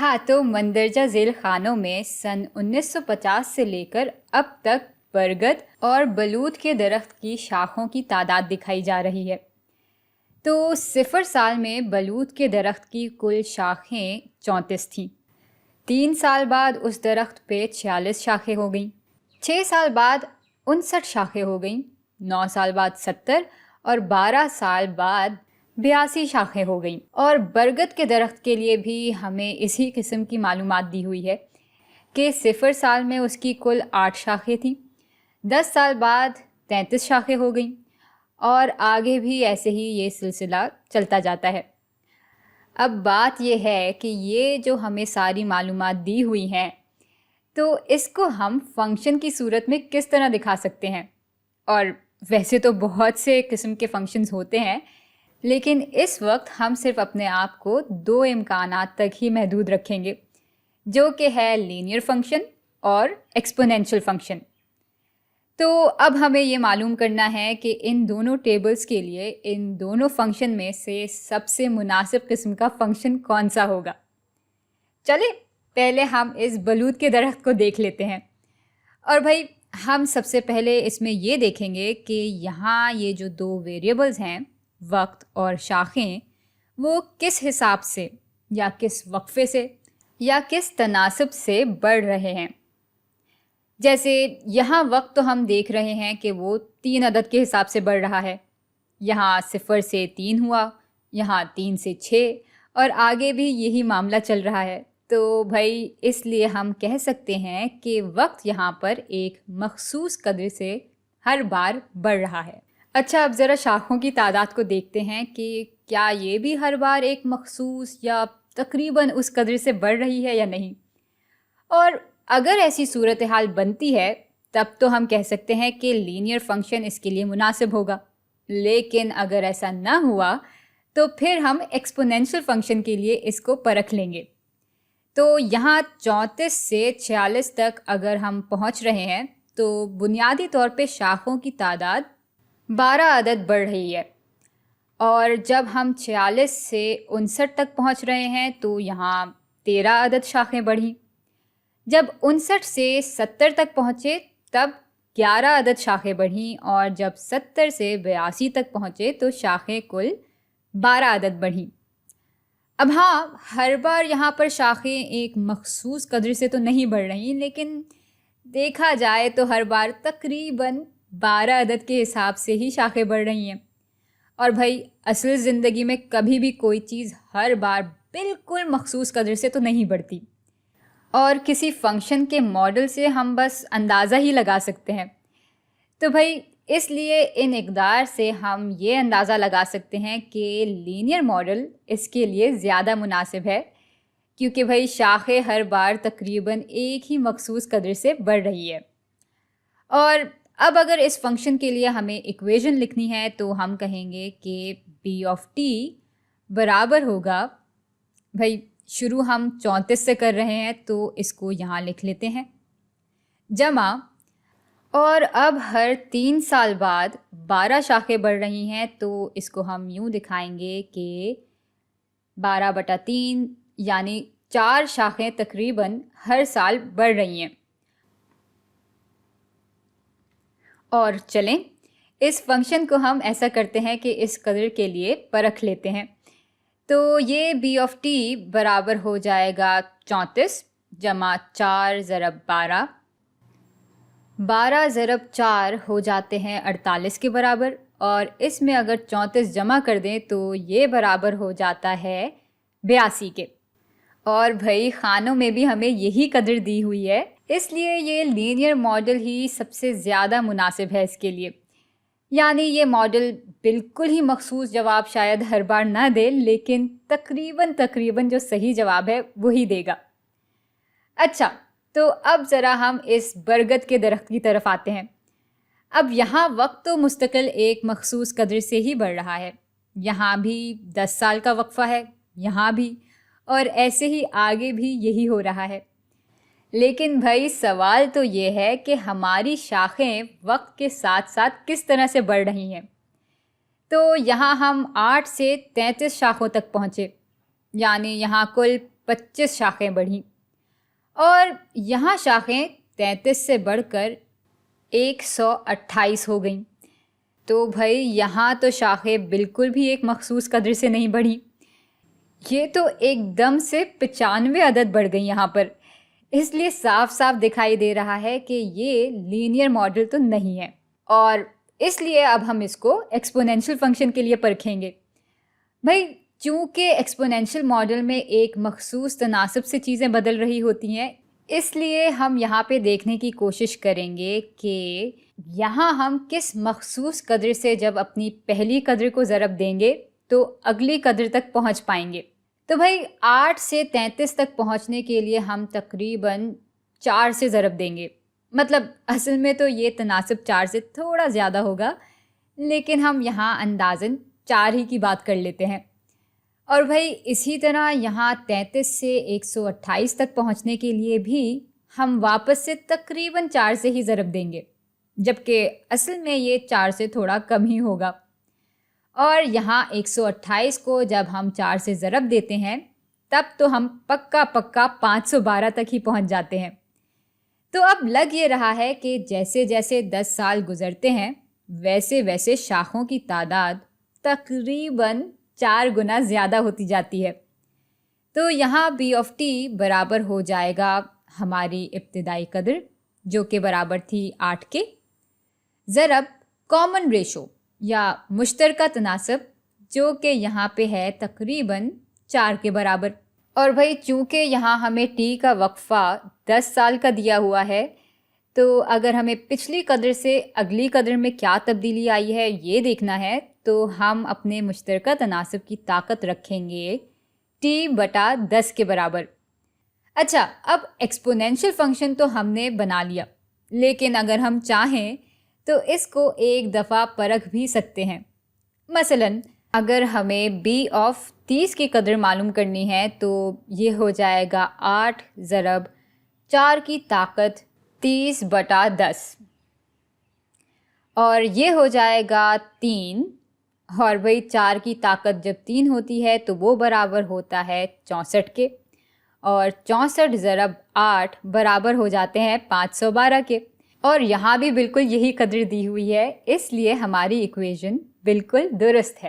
हाँ, तो मंदरजा झील खानों में सन 1950 से लेकर अब तक बरगद और बलूत के दरख्त की शाखों की तादाद दिखाई जा रही है। तो 0 साल में बलूत के दरख्त की कुल शाखें 34 थीं। 3 साल बाद उस दरख्त पे 46 शाखें हो गईं। 6 साल बाद 59 शाखें हो गईं। 9 साल बाद 70 और 12 साल बाद 82 शाखें हो गईं। और बरगद के दरख्त के लिए भी हमें इसी किस्म की मालूमात दी हुई है कि 0 साल में उसकी कुल 8 शाखें थीं। 10 साल बाद 33 शाखें हो गईं और आगे भी ऐसे ही ये सिलसिला चलता जाता है। अब बात ये है कि ये जो हमें सारी मालूमात दी हुई हैं, तो इसको हम फंक्शन की सूरत में किस तरह दिखा सकते हैं। और वैसे तो बहुत से किस्म के फंक्शंस होते हैं, लेकिन इस वक्त हम सिर्फ अपने आप को 2 इम्कानात तक ही महदूद रखेंगे, जो कि है लीनियर फंक्शन और एक्सपोनेंशियल फंक्शन। तो अब हमें ये मालूम करना है कि इन दोनों टेबल्स के लिए इन दोनों फंक्शन में से सबसे मुनासिब किस्म का फंक्शन कौन सा होगा। चले पहले हम इस बलूत के दरख्त को देख लेते हैं। और भाई हम सबसे पहले इसमें ये देखेंगे कि यहाँ ये जो 2 वेरिएबल्स हैं, वक्त और शाखें, वो किस हिसाब से या किस वक्फे से या किस तनासब से बढ़ रहे हैं। जैसे यहाँ वक्त तो हम देख रहे हैं कि वो 3 अदद के हिसाब से बढ़ रहा है। यहाँ 0 से 3 हुआ, यहाँ 3 से 6 और आगे भी यही मामला चल रहा है। तो भाई इसलिए हम कह सकते हैं कि वक्त यहाँ पर एक मखसूस कदर से हर बार बढ़ रहा है। अच्छा, अब ज़रा शाखों की तादाद को देखते हैं कि क्या ये भी हर बार एक मखसूस या तकरीबन उस कदर से बढ़ रही है या नहीं। और अगर ऐसी सूरत हाल बनती है तब तो हम कह सकते हैं कि लीनियर फंक्शन इसके लिए मुनासिब होगा। लेकिन अगर ऐसा ना हुआ तो फिर हम एक्सपोनेंशियल फंक्शन के लिए इसको परख लेंगे। तो यहाँ 34 से 46 तक अगर हम पहुँच रहे हैं तो बुनियादी तौर पे शाखों की तादाद 12 अदद बढ़ रही है। और जब हम 46 से 59 तक पहुँच रहे हैं तो यहाँ 13 अदद शाखें बढ़ी। जब 59 से 70 तक पहुँचे तब 11 अदद शाखें बढ़ीं और जब 70 से 82 तक पहुँचे तो शाखें कुल 12 अदद बढ़ीं। अब हाँ, हर बार यहाँ पर शाखें एक मखसूस कदर से तो नहीं बढ़ रही, लेकिन देखा जाए तो हर बार तकरीबन 12 अदद के हिसाब से ही शाखें बढ़ रही हैं। और भाई असल ज़िंदगी में कभी भी कोई चीज़ हर बार बिल्कुल मखसूस कदर से तो नहीं बढ़ती। और किसी फंक्शन के मॉडल से हम बस अंदाज़ा ही लगा सकते हैं। तो भाई इसलिए इन इक़दार से हम ये अंदाज़ा लगा सकते हैं कि लीनियर मॉडल इसके लिए ज़्यादा मुनासिब है, क्योंकि भाई शाखें हर बार तकरीबन एक ही मखसूस कदर से बढ़ रही है। और अब अगर इस फंक्शन के लिए हमें इक्वेशन लिखनी है तो हम कहेंगे कि b ऑफ t बराबर होगा, भाई शुरू हम 34 से कर रहे हैं तो इसको यहाँ लिख लेते हैं, जमा, और अब हर 3 साल बाद 12 शाखें बढ़ रही हैं तो इसको हम यूँ दिखाएंगे कि 12/3 यानी 4 शाखें तकरीबन हर साल बढ़ रही हैं। और चलें इस फंक्शन को हम ऐसा करते हैं कि इस कदर के लिए परख लेते हैं। तो ये b ऑफ t बराबर हो जाएगा 34 जमा 4 ज़रब 12। 12 ज़रब 4 हो जाते हैं 48 के बराबर, और इसमें अगर 34 जमा कर दें तो ये बराबर हो जाता है 82 के। और भाई खानों में भी हमें यही कदर दी हुई है, इसलिए ये लीनियर मॉडल ही सबसे ज़्यादा मुनासिब है इसके लिए। यानी ये मॉडल बिल्कुल ही मखसूस जवाब शायद हर बार ना दे, लेकिन तकरीबन जो सही जवाब है वही देगा। अच्छा, तो अब ज़रा हम इस बरगद के दरख्त की तरफ आते हैं। अब यहाँ वक्त तो मुस्तकिल एक मखसूस कदर से ही बढ़ रहा है। यहाँ भी 10 साल का वक्फ़ा है, यहाँ भी, और ऐसे ही आगे भी यही हो रहा है। लेकिन भाई सवाल तो ये है कि हमारी शाखें वक्त के साथ साथ किस तरह से बढ़ रही हैं। तो यहाँ हम 8 से 33 शाखों तक पहुँचे, यानी यहाँ कुल 25 شاخیں بڑھیں اور یہاں شاخیں 33 سے بڑھ کر 128 ہو گئیں۔ تو بھائی یہاں تو شاخیں بالکل بھی ایک مخصوص قدر سے نہیں بڑھیں، یہ تو ایک دم سے 95 عدد بڑھ گئی یہاں پر۔ اس لیے صاف صاف دکھائی دے رہا ہے کہ یہ لینئر ماڈل تو نہیں ہے، اور اس لیے اب ہم اس کو ایکسپونینشیل فنکشن کے لیے پرکھیں گے۔ بھائی چونکہ ایکسپونینشیل ماڈل میں ایک مخصوص تناسب سے چیزیں بدل رہی ہوتی ہیں، اس لیے ہم یہاں پہ دیکھنے کی کوشش کریں گے کہ یہاں ہم کس مخصوص قدر سے جب اپنی پہلی قدر کو ضرب دیں گے تو اگلی قدر تک پہنچ پائیں گے۔ تو بھائی 8 سے 33 تک پہنچنے کے لیے ہم تقریباً 4 سے ضرب دیں گے، مطلب اصل میں تو یہ تناسب 4 سے تھوڑا زیادہ ہوگا، لیکن ہم یہاں اندازاً 4 ہی کی بات کر لیتے ہیں۔ اور بھائی اسی طرح یہاں 33 سے 128 تک پہنچنے کے لیے بھی ہم واپس سے تقریباً 4 سے ہی ضرب دیں گے، جبکہ اصل میں یہ 4 سے تھوڑا کم ہی ہوگا۔ اور یہاں 128 کو جب ہم 4 سے ضرب دیتے ہیں تب تو ہم پکا 512 تک ہی پہنچ جاتے ہیں۔ تو اب لگ یہ رہا ہے کہ جیسے جیسے 10 سال گزرتے ہیں ویسے ویسے شاخوں کی تعداد تقریباً 4 گنا زیادہ ہوتی جاتی ہے۔ تو یہاں b آف t برابر ہو جائے گا ہماری ابتدائی قدر جو کہ برابر تھی 8 کے، ضرب کامن ریشو یا مشترکہ تناسب جو کہ یہاں پہ ہے تقریباً 4 کے برابر۔ اور بھائی چونکہ یہاں ہمیں t کا وقفہ 10 سال کا دیا ہوا ہے، تو اگر ہمیں پچھلی قدر سے اگلی قدر میں کیا تبدیلی آئی ہے یہ دیکھنا ہے تو ہم اپنے مشترکہ تناسب کی طاقت رکھیں گے t/10 کے برابر۔ اچھا، اب ایکسپونینشیل فنکشن تو ہم نے بنا لیا، لیکن اگر ہم چاہیں تو اس کو ایک دفعہ پرکھ بھی سکتے ہیں۔ مثلاً اگر ہمیں b آف 30 کی قدر معلوم کرنی ہے تو یہ ہو جائے گا 8 ضرب 4 کی طاقت 30/10، اور یہ ہو جائے گا 3، اور بھائی 4 کی طاقت جب 3 ہوتی ہے تو وہ برابر ہوتا ہے 64 کے، اور 64 ضرب 8 برابر ہو جاتے ہیں 512 کے، اور یہاں بھی بالکل یہی قدر دی ہوئی ہے، اس لیے ہماری ایکویژن بالکل درست ہے۔